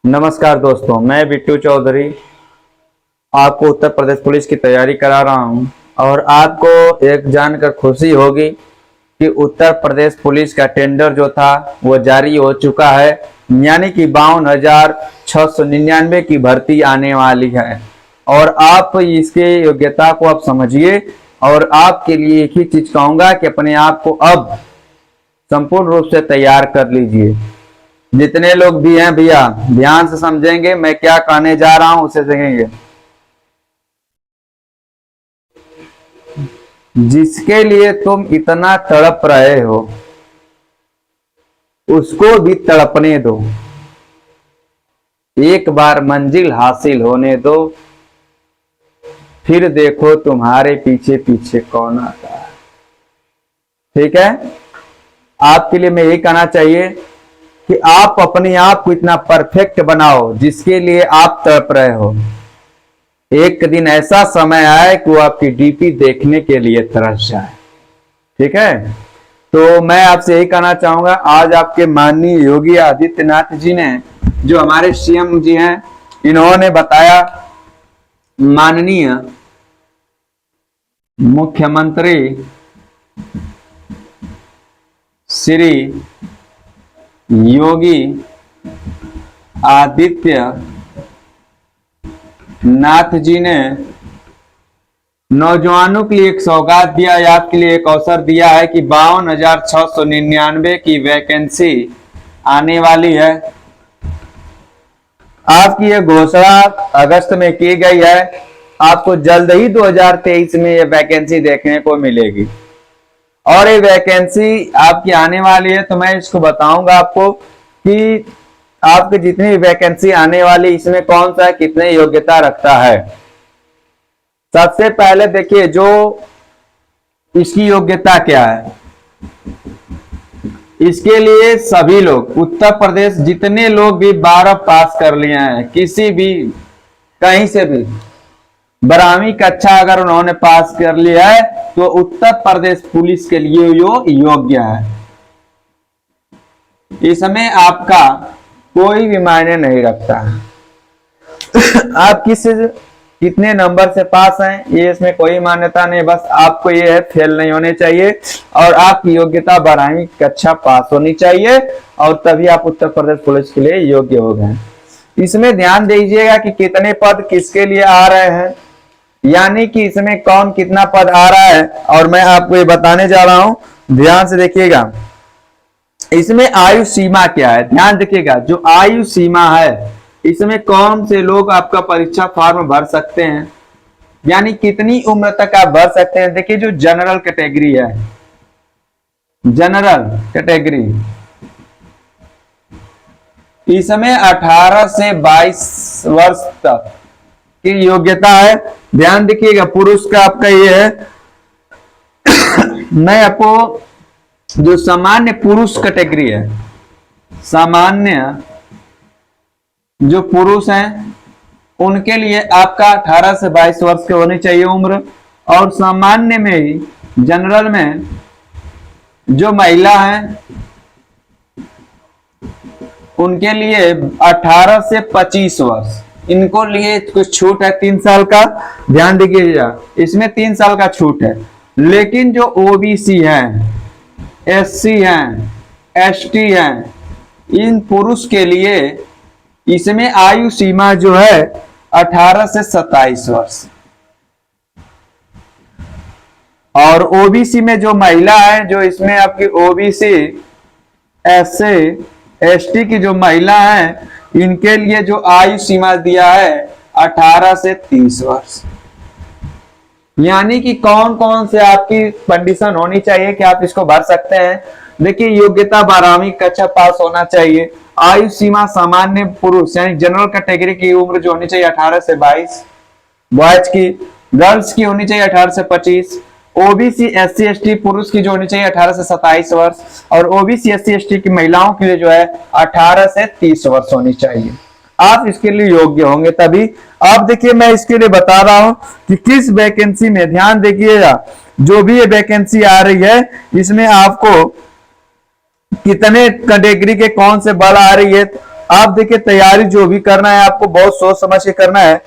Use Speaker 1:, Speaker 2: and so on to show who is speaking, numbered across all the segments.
Speaker 1: नमस्कार दोस्तों, मैं बिट्टू चौधरी आपको उत्तर प्रदेश पुलिस की तैयारी करा रहा हूं और आपको एक जानकर खुशी होगी कि उत्तर प्रदेश पुलिस का टेंडर जो था वो जारी हो चुका है। यानी कि 52,699 की भर्ती आने वाली है और आप इसके योग्यता को आप समझिए। और आपके लिए एक ही चीज कहूंगा कि अपने आप को अब संपूर्ण रूप से तैयार कर लीजिए। जितने लोग भी हैं भैया ध्यान से समझेंगे, मैं क्या कहने जा रहा हूं उसे देखेंगे। जिसके लिए तुम इतना तड़प रहे हो उसको भी तड़पने दो, एक बार मंजिल हासिल होने दो, फिर देखो तुम्हारे पीछे पीछे कौन आता है। ठीक है, आपके लिए मैं यही कहना चाहिए कि आप अपने आप को इतना परफेक्ट बनाओ जिसके लिए आप तड़प रहे हो। एक दिन ऐसा समय आए कि वो आपकी डीपी देखने के लिए तरस जाए। ठीक है, तो मैं आपसे यही कहना चाहूंगा, आज आपके माननीय योगी आदित्यनाथ जी ने, जो हमारे सीएम जी हैं, इन्होंने बताया, माननीय मुख्यमंत्री श्री योगी आदित्यनाथ जी ने नौजवानों के लिए एक सौगात दिया है, आपके लिए एक अवसर दिया है कि 52,699 की वैकेंसी आने वाली है। आपकी यह घोषणा अगस्त में की गई है, आपको जल्द ही 2023 में यह वैकेंसी देखने को मिलेगी और ये वैकेंसी आपकी आने वाली है। तो मैं इसको बताऊंगा आपको कि आपकी जितनी वैकेंसी आने वाली इसमें कौन सा कितने योग्यता रखता है। सबसे पहले देखिए जो इसकी योग्यता क्या है। इसके लिए सभी लोग उत्तर प्रदेश जितने लोग भी 12 पास कर लिए हैं, किसी भी कहीं से भी 12वीं कक्षा अगर उन्होंने पास कर लिया है तो उत्तर प्रदेश पुलिस के लिए यो योग्य है। इसमें आपका कोई भी मायने नहीं रखता आप कितने नंबर से पास हैं, ये इसमें कोई मान्यता नहीं। बस आपको ये है फेल नहीं होने चाहिए और आपकी योग्यता 12वीं कक्षा पास होनी चाहिए और तभी आप उत्तर प्रदेश पुलिस के लिए योग्य हो गए। इसमें ध्यान दीजिएगा कि कितने पद किसके लिए आ रहे हैं, यानी कि इसमें कौन कितना पद आ रहा है और मैं आपको ये बताने जा रहा हूं, ध्यान से देखिएगा। इसमें आयु सीमा क्या है, ध्यान देखिएगा। जो आयु सीमा है इसमें कौन से लोग आपका परीक्षा फॉर्म भर सकते हैं, यानी कितनी उम्र तक आप भर सकते हैं। देखिए जो जनरल कैटेगरी है, जनरल कैटेगरी, इसमें 18 से 22 वर्ष तक की योग्यता है। ध्यान देखिएगा, पुरुष का आपका ये है। मैं आपको जो सामान्य पुरुष कैटेगरी है, सामान्य जो पुरुष हैं उनके लिए आपका 18 से 22 वर्ष की होनी चाहिए उम्र। और सामान्य में ही जनरल में जो महिला हैं उनके लिए 18 से 25 वर्ष, इनको लिए कुछ छूट है 3 साल का। ध्यान दीजिएगा, इसमें 3 साल का छूट है। लेकिन जो ओबीसी हैं, एससी हैं, एसटी हैं, इन पुरुष के लिए इसमें आयु सीमा जो है 18 से 27 वर्ष। और ओबीसी में जो महिला है, जो इसमें आपकी ओबीसी, एससी, एसटी की जो महिला है, इनके लिए जो आयु सीमा दिया है 18 से 30 वर्ष। यानी कि कौन कौन से आपकी कंडीशन होनी चाहिए कि आप इसको भर सकते हैं। देखिए योग्यता 12वीं कक्षा पास होना चाहिए। आयु सीमा सामान्य पुरुष यानी जनरल कैटेगरी की उम्र जो होनी चाहिए 18 से 22, बॉयज की, गर्ल्स की होनी चाहिए 18 से 25, ओबीसी एससी एसटी पुरुष की जो होनी चाहिए 18 से 27 वर्ष और ओबीसी एससी एसटी की महिलाओं के लिए जो है 18 से 30 वर्ष होनी चाहिए। आप इसके लिए योग्य होंगे तभी। आप देखिए मैं इसके लिए बता रहा हूं कि किस वैकेंसी में, ध्यान देखिएगा, जो भी ये वैकेंसी आ रही है इसमें आपको कितने कैटेगरी के कौन से बल आ रही है आप देखिए तैयारी जो भी करना है आपको बहुत सोच समझ के करना है।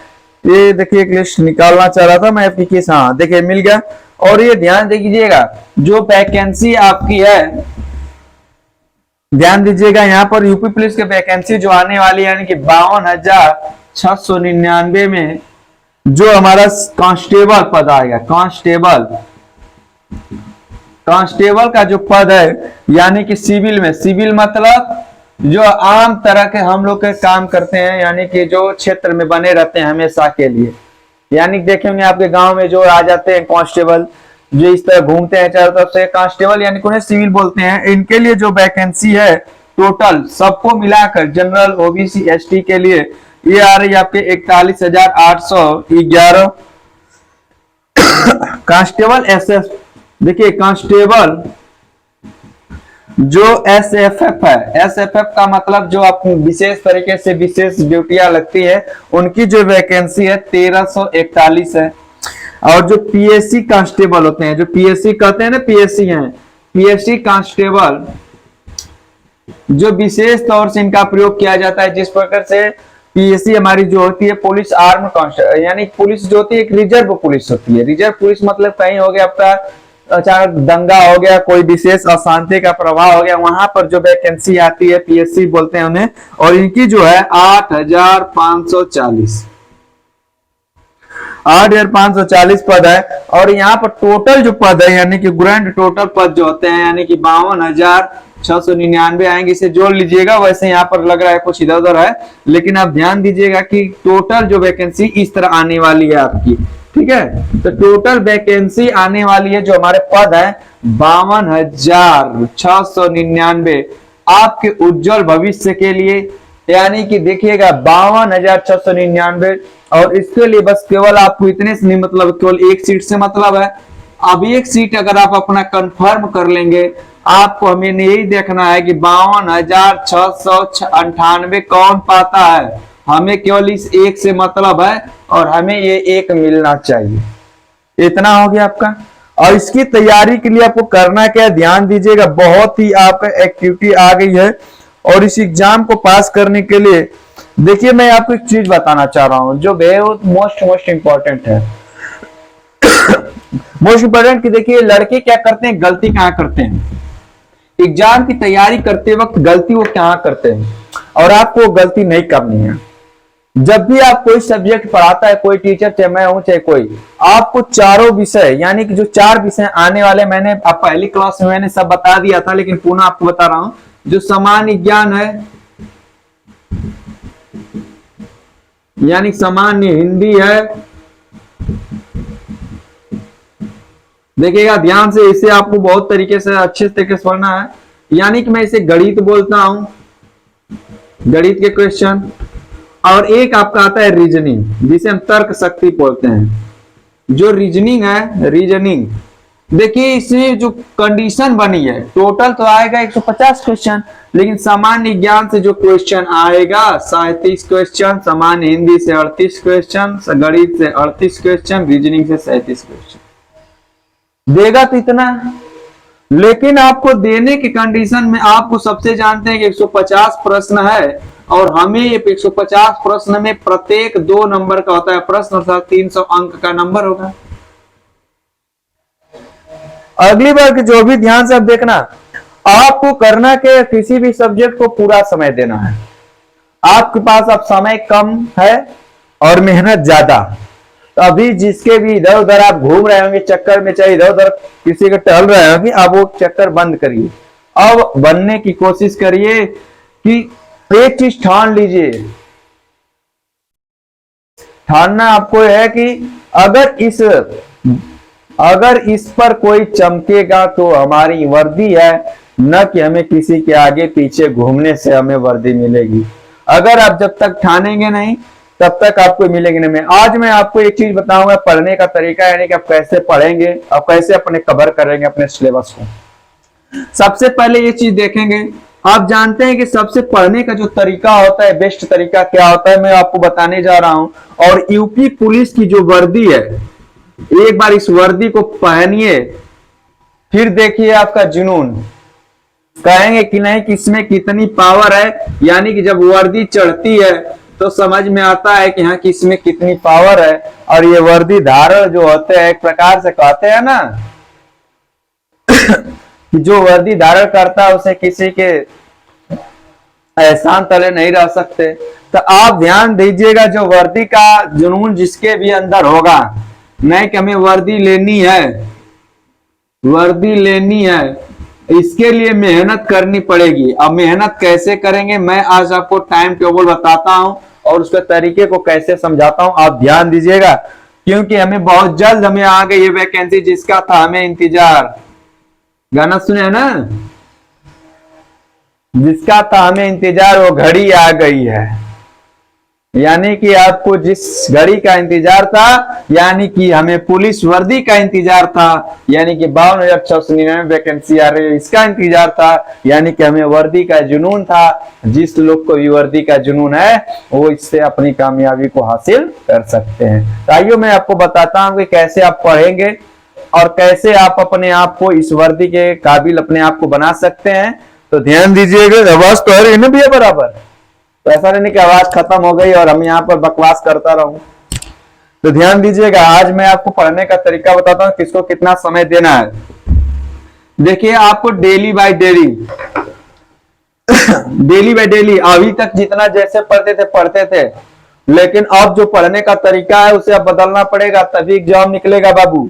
Speaker 1: ये देखिए एक लिस्ट निकालना चाह रहा था मैं आपकी किस, हाँ देखिए मिल गया। और ये ध्यान दीजिएगा जो वैकेंसी आपकी है, ध्यान दीजिएगा यहाँ पर यूपी पुलिस के वैकेंसी जो आने वाली है यानी कि 52,699 में जो हमारा कांस्टेबल पद आएगा, कांस्टेबल का जो पद है यानी कि सिविल में, सिविल मतलब जो आम तरह के हम लोग के काम करते हैं यानी कि जो क्षेत्र में बने रहते हैं हमेशा के लिए, यानी देखे होंगे आपके गांव में जो आ जाते हैं कांस्टेबल जो इस तरह घूमते हैं चारों तरफ से, कांस्टेबल यानी उन्हें सिविल बोलते हैं। इनके लिए जो वैकेंसी है टोटल सबको मिलाकर जनरल ओबीसी एसटी के लिए ये आ रही है आपके 41,811। कांस्टेबल एसएफ, देखिए कांस्टेबल जो एसएफएफ है, एसएफएफ का मतलब जो आप विशेष तरीके से विशेष ड्यूटियां लगती है उनकी जो वैकेंसी है 1341 है। और जो पीएससी कांस्टेबल होते हैं, जो पीएससी कहते हैं ना, पीएससी हैं, पीएससी कांस्टेबल जो विशेष तौर से इनका प्रयोग किया जाता है, जिस प्रकार से पीएससी हमारी जो होती है पुलिस आर्म कांस्टेबल यानी पुलिस जो होती है एक रिजर्व पुलिस होती है। रिजर्व पुलिस मतलब कहीं हो गया आपका अचानक दंगा हो गया, कोई विशेष अशांति का प्रभाव हो गया, वहां पर जो वैकेंसी आती है पीएससी बोलते हैं उन्हें। और इनकी जो है 8,540 पद है। और यहाँ पर टोटल जो पद है यानी कि ग्रैंड टोटल पद जो होते हैं यानी कि 52,699 आएंगे, इसे जोड़ लीजिएगा। वैसे यहाँ पर लग रहा है कुछ इधर उधर है, लेकिन आप ध्यान दीजिएगा कि टोटल जो वैकेंसी इस तरह आने वाली है आपकी, ठीक है। तो टोटल वैकेंसी आने वाली है जो हमारे पद है 52,699 आपके उज्जवल भविष्य के लिए, यानी कि देखिएगा 52,699। और इसके लिए बस केवल आपको इतने से नहीं मतलब केवल एक सीट से मतलब है। अब एक सीट अगर आप अपना कंफर्म कर लेंगे, आपको हमें यही देखना है कि 52,698 कौन पाता है, हमें केवल इस एक से मतलब है और हमें ये एक मिलना चाहिए। इतना हो गया आपका। और इसकी तैयारी के लिए आपको करना क्या है, ध्यान दीजिएगा, बहुत ही आपका एक्टिविटी आ गई है। और इस एग्जाम को पास करने के लिए देखिए मैं आपको एक चीज बताना चाह रहा हूं जो बहुत मोस्ट इंपॉर्टेंट है। मोस्ट इंपॉर्टेंट कि देखिए लड़के क्या करते हैं, गलती कहां करते हैं, एग्जाम की तैयारी करते वक्त गलती वो कहां करते हैं, और आपको गलती नहीं करनी है। जब भी आप कोई सब्जेक्ट पढ़ाता है, कोई टीचर चाहे मैं हूं चाहे कोई, आपको चारों विषय यानी कि जो 4 विषय आने वाले, मैंने आप पहली क्लास में मैंने सब बता दिया था लेकिन पुनः आपको बता रहा हूं। जो सामान्य ज्ञान है यानी सामान्य हिंदी है, देखिएगा ध्यान से, इसे आपको बहुत तरीके से अच्छे तरीके से पढ़ना है। यानी कि मैं इसे गणित बोलता हूं, गणित के क्वेश्चन। और एक आपका आता है रीजनिंग, जिसे हम तर्क शक्ति बोलते हैं। जो रीजनिंग है, रीजनिंग देखिए इसमें जो कंडीशन बनी है टोटल तो आएगा 150 क्वेश्चन, लेकिन सामान्य ज्ञान से जो क्वेश्चन आएगा 37 क्वेश्चन, सामान्य हिंदी से 38 क्वेश्चन, गणित से 38 क्वेश्चन, रीजनिंग से 37 क्वेश्चन देगा तो इतना। लेकिन आपको देने की कंडीशन में आपको सबसे जानते हैं कि 150 प्रश्न है, और हमें ये 150 प्रश्न में प्रत्येक 2 नंबर का होता है प्रश्न, अर्थात 300 अंक का नंबर होगा। अगली बार के जो भी ध्यान से आप देखना, आपको करना के किसी भी सब्जेक्ट को पूरा समय देना है। आपके पास अब समय कम है और मेहनत ज्यादा, तो अभी जिसके भी इधर उधर आप घूम रहे होंगे चक्कर में, चाहे इधर उधर किसी के टहल रहे होंगे, आप वो चक्कर बंद करिए। अब बनने की कोशिश करिए कि एक चीज ठान लीजिए, ठानना आपको है कि अगर इस पर कोई चमकेगा तो हमारी वर्दी है, न कि हमें किसी के आगे पीछे घूमने से हमें वर्दी मिलेगी। अगर आप जब तक ठानेंगे नहीं तब तक आपको मिलेगी नहीं। आज मैं आपको एक चीज बताऊंगा पढ़ने का तरीका, यानी कि आप कैसे पढ़ेंगे, आप कैसे अपने कवर करेंगे अपने सिलेबस को। सबसे पहले ये चीज देखेंगे, आप जानते हैं कि सबसे पढ़ने का जो तरीका होता है, बेस्ट तरीका क्या होता है, मैं आपको बताने जा रहा हूं। और यूपी पुलिस की जो वर्दी है, एक बार इस वर्दी को पहनिए, फिर देखिए आपका जुनून, कहेंगे कि नहीं कि इसमें कितनी पावर है, यानी कि जब वर्दी चढ़ती है तो समझ में आता है कि हाँ कि इसमें कितनी पावर है। और ये वर्दी धारण जो होते हैं, एक प्रकार से कहते हैं ना कि जो वर्दी धारण करता है उसे किसी के एहसान तले नहीं रह सकते। तो आप ध्यान दीजिएगा, जो वर्दी का जुनून जिसके भी अंदर होगा, नहीं कि हमें वर्दी लेनी है, वर्दी लेनी है, इसके लिए मेहनत करनी पड़ेगी। अब मेहनत कैसे करेंगे, मैं आज आपको टाइम टेबल बताता हूं और उसके तरीके को कैसे समझाता हूं, आप ध्यान दीजिएगा। क्योंकि हमें बहुत जल्द हमें आ गई ये वैकेंसी जिसका था हमें इंतजार। गाना सुने है ना, जिसका था हमें इंतजार वो घड़ी आ गई है। यानी कि आपको जिस घड़ी का इंतजार था, यानी कि हमें पुलिस वर्दी का इंतजार था, यानी कि 52,699 वैकेंसी आ रही है इसका इंतजार था, यानी कि हमें वर्दी का जुनून था। जिस लोग को भी वर्दी का जुनून है वो इससे अपनी कामयाबी को हासिल कर सकते हैं। तो आइए मैं आपको बताता हूं कि कैसे आप पढ़ेंगे और कैसे आप अपने आप को इस वर्दी के काबिल अपने आप को बना सकते हैं। तो ध्यान दीजिएगा। आवाज तो आ रही है ना भैया बराबर? तो ऐसा नहीं कि आवाज खत्म हो गई और हम यहाँ पर बकवास करता रहूं। तो ध्यान दीजिएगा, आज मैं आपको पढ़ने का तरीका बताता हूं किसको कितना समय देना है। देखिए, आपको daily by daily daily by daily अभी तक जितना जैसे पढ़ते थे, लेकिन अब जो पढ़ने का तरीका है उसे अब बदलना पड़ेगा, तभी एग्जाम निकलेगा बाबू।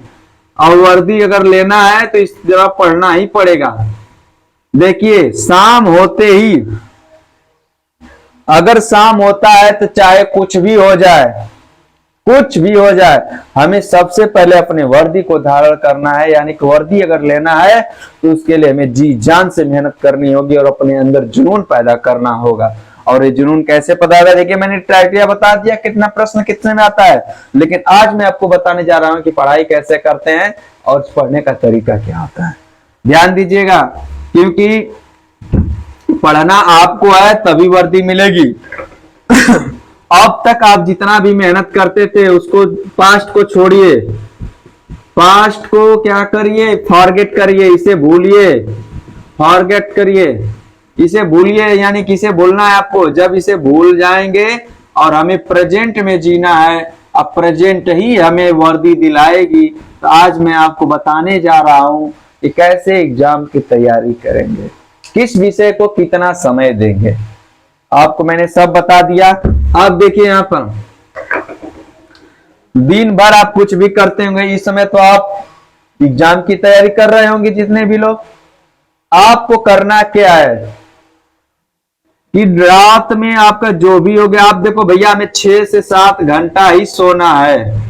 Speaker 1: और वर्दी अगर लेना है तो इस जगह पढ़ना ही पड़ेगा। देखिए, शाम होते ही, अगर शाम होता है तो चाहे कुछ भी हो जाए, कुछ भी हो जाए, हमें सबसे पहले अपने वर्दी को धारण करना है। यानी कि वर्दी अगर लेना है तो उसके लिए हमें जी जान से मेहनत करनी होगी और अपने अंदर जुनून पैदा करना होगा। और ये जुनून कैसे पैदा होगा, देखिए मैंने क्राइटेरिया बता दिया कितना प्रश्न कितने में आता है, लेकिन आज मैं आपको बताने जा रहा हूं कि पढ़ाई कैसे करते हैं और पढ़ने का तरीका क्या होता है। ध्यान दीजिएगा, क्योंकि पढ़ना आपको है तभी वर्दी मिलेगी। अब तक आप जितना भी मेहनत करते थे उसको, पास्ट को छोड़िए, पास्ट को क्या करिए, फॉरगेट करिए, इसे भूलिए, फॉरगेट करिए, इसे भूलिए। यानी कि इसे भूलना है आपको। जब इसे भूल जाएंगे और हमें प्रेजेंट में जीना है, अब प्रेजेंट ही हमें वर्दी दिलाएगी। तो आज मैं आपको बताने जा रहा हूं कि कैसे एग्जाम की तैयारी करेंगे, किस विषय को कितना समय देंगे, आपको मैंने सब बता दिया। अब देखिए यहाँ पर दिन भर आप कुछ भी करते होंगे, इस समय तो आप एग्जाम की तैयारी कर रहे होंगे जितने भी लोग। आपको करना क्या है कि रात में आपका जो भी हो गया, आप देखो भैया हमें 6 से 7 घंटा ही सोना है,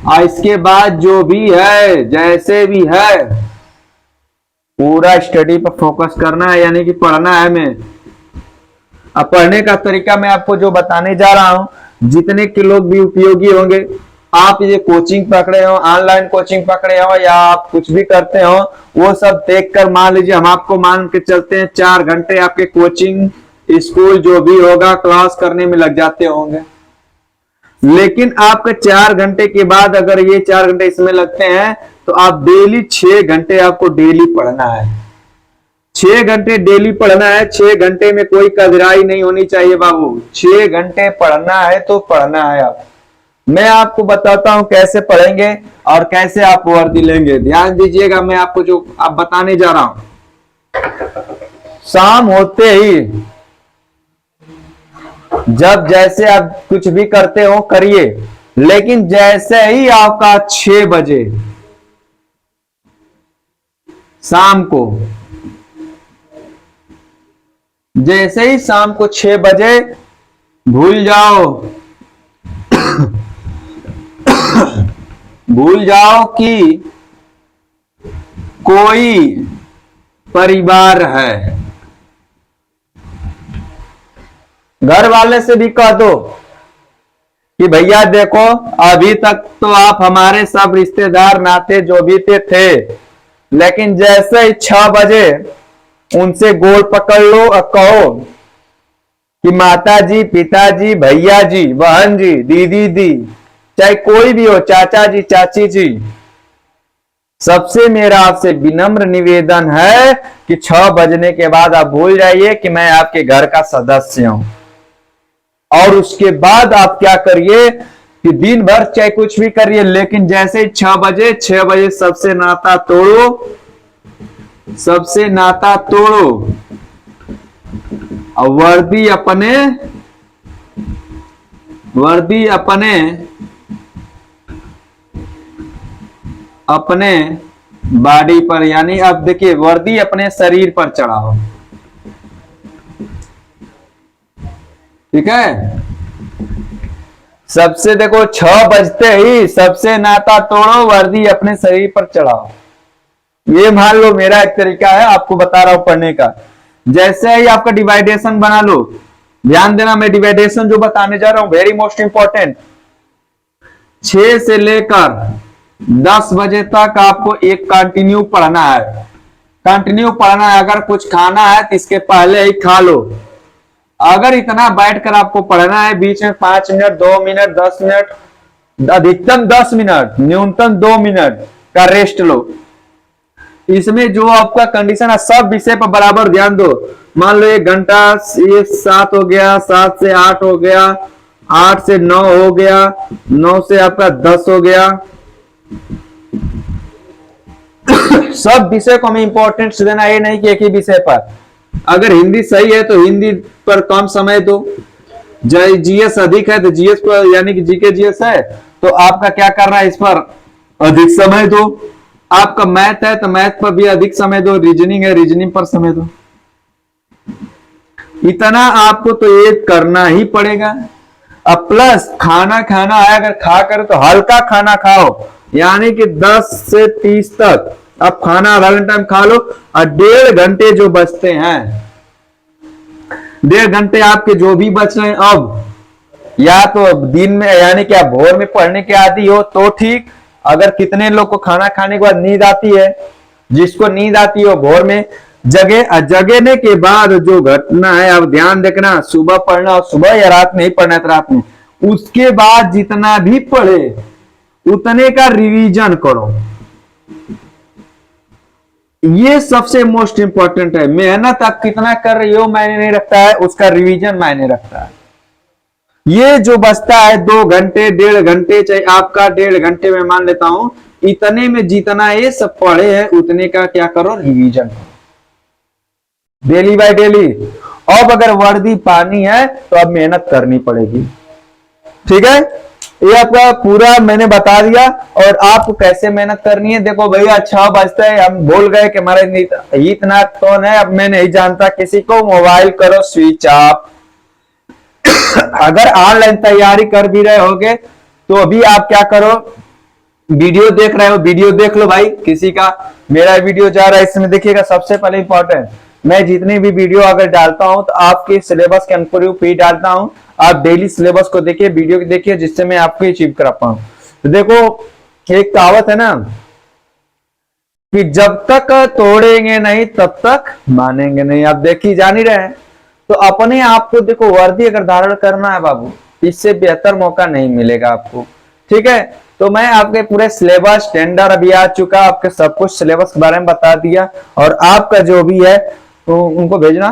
Speaker 1: और इसके बाद जो भी है जैसे भी है पूरा स्टडी पर फोकस करना है, यानी कि पढ़ना है हमें। अब पढ़ने का तरीका मैं आपको जो बताने जा रहा हूं, जितने के लोग भी उपयोगी होंगे, आप ये कोचिंग पकड़े हो, ऑनलाइन कोचिंग पकड़े हो या आप कुछ भी करते हो, वो सब देखकर मान लीजिए हम आपको मान के चलते हैं 4 घंटे आपके कोचिंग स्कूल जो भी होगा क्लास करने में लग जाते होंगे। लेकिन आपका 4 घंटे के बाद अगर ये 4 घंटे इसमें लगते हैं तो आप डेली 6 घंटे आपको डेली पढ़ना है। 6 घंटे डेली पढ़ना है। 6 घंटे में कोई कदराई नहीं होनी चाहिए बाबू। 6 घंटे पढ़ना है तो पढ़ना है। आप, मैं आपको बताता हूं कैसे पढ़ेंगे और कैसे आप वर्दी लेंगे। ध्यान दीजिएगा, मैं आपको जो आप बताने जा रहा हूं। शाम होते ही, जब जैसे आप कुछ भी करते हो करिए, लेकिन जैसे ही आपका 6 बजे शाम को, जैसे ही शाम को 6 बजे भूल जाओ भूल जाओ कि कोई परिवार है। घर वाले से भी कह दो कि भैया देखो अभी तक तो आप हमारे सब रिश्तेदार नाते जो भी थे, लेकिन जैसे ही 6 बजे उनसे गोल पकड़ लो और कहो कि माता जी, पिताजी, भैया जी, बहन जी, दीदी दी, चाहे कोई भी हो, चाचा जी, चाची जी, सबसे मेरा आपसे विनम्र निवेदन है कि 6 बजने के बाद आप भूल जाइए कि मैं आपके घर का सदस्य हूं। और उसके बाद आप क्या करिए कि दिन भर चाहे कुछ भी करिए, लेकिन जैसे ही 6 बजे सबसे नाता तोड़ो, सबसे नाता तोड़ो और वर्दी अपने बॉडी पर, यानी अब देखिए वर्दी अपने शरीर पर चढ़ाओ। ठीक है, सबसे देखो 6 बजते ही सबसे नाता तोड़ो, वर्दी अपने शरीर पर चढ़ाओ। ये मान लो मेरा एक तरीका है, आपको बता रहा हूं पढ़ने का। जैसे ही आपका डिवाइडेशन बना लो, ध्यान देना मैं डिवाइडेशन जो बताने जा रहा हूं वेरी मोस्ट इंपॉर्टेंट। 6 से लेकर 10 बजे तक आपको एक कंटिन्यू पढ़ना है, कंटिन्यू पढ़ना है। अगर कुछ खाना है तो इसके पहले ही खा लो। अगर इतना बैठकर आपको पढ़ना है, बीच में 5 मिनट, 2 मिनट, 10 मिनट, अधिकतम 10 मिनट, न्यूनतम 2 मिनट का रेस्ट लो। इसमें जो आपका कंडीशन है सब विषय पर बराबर ध्यान दो। मान लो 1 घंटा, ये 7 हो गया, 7 से 8 हो गया, 8 से 9 हो गया, 9 से आपका 10 हो गया। सब विषय को हमें इंपॉर्टेंस देना, ये नहीं कि एक ही विषय पर। अगर हिंदी सही है तो हिंदी पर कम समय दो, जीएस अधिक है तो जीएस पर, यानी कि जीके जीएस है तो आपका क्या करना है, इस पर अधिक समय दो। आपका मैथ है तो मैथ पर भी अधिक समय दो, रीजनिंग है रीजनिंग पर समय दो। इतना आपको तो ये करना ही पड़ेगा। अब प्लस खाना है, अगर खा कर तो हल्का खाना खाओ, यानी कि 10 से 30 तक आप खाना आधा घंटा में खा लो। और 1.5 घंटे जो बचते हैं, 1.5 घंटे आपके जो भी बच रहे हैं, अब या तो दिन में, यानी कि आप भोर में पढ़ने के आदी हो तो ठीक। अगर कितने लोग को खाना खाने के बाद नींद आती है, जिसको नींद आती है भोर में जगने के बाद जो घटना है, अब ध्यान देखना, सुबह पढ़ना, सुबह या रात में ही पढ़ना है, रात में। उसके बाद जितना भी पढ़े उतने का रिवीजन करो। ये सबसे मोस्ट इंपॉर्टेंट है। मेहनत आप कितना कर रही हो मायने नहीं रखता है, उसका रिवीजन मायने रखता है। ये जो बचता है 2 घंटे, 1.5 घंटे, चाहे आपका 1.5 घंटे में मान लेता हूं, इतने में जितना ये सब पढ़े हैं उतने का क्या करो, रिवीजन करो डेली बाय डेली। अब अगर वर्दी पानी है तो अब मेहनत करनी पड़ेगी। ठीक है, ये आपका पूरा मैंने बता दिया। और आपको कैसे मेहनत करनी है, देखो भैया 6 बजते हैं, हम भूल गए कि हमारे इतना कौन है, अब मैं नहीं जानता किसी को, मोबाइल करो स्विच ऑफ। अगर ऑनलाइन तैयारी कर भी रहे होगे तो अभी आप क्या करो, वीडियो देख रहे हो, वीडियो देख लो भाई। किसी का मेरा वीडियो जा रहा है, इसमें देखिएगा सबसे पहले इंपॉर्टेंट, मैं जितनी भी वीडियो अगर डालता हूं तो आपके सिलेबस के अनुरूप ही डालता हूं। आप डेली सिलेबस को देखिए, वीडियो को देखिए, जिससे मैं आपको अचीव कर पाऊं। तो देखो एक कहावत है ना कि जब तक तोड़ेंगे नहीं तब तक मानेंगे नहीं। आप देखिए जान ही रहे हैं। तो अपने आप को देखो, वर्दी अगर धारण करना है बाबू, इससे बेहतर मौका नहीं मिलेगा आपको। ठीक है, तो मैं आपके पूरे सिलेबस टेंडर अभी आ चुका, आपके सब कुछ सिलेबस के बारे में बता दिया। और आपका जो भी है तो उनको भेजना।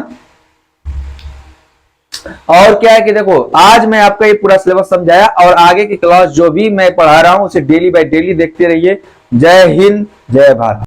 Speaker 1: और क्या है कि देखो आज मैं आपका ये पूरा सिलेबस समझाया, और आगे की क्लास जो भी मैं पढ़ा रहा हूं उसे डेली बाय डेली देखते रहिए। जय हिंद, जय भारत।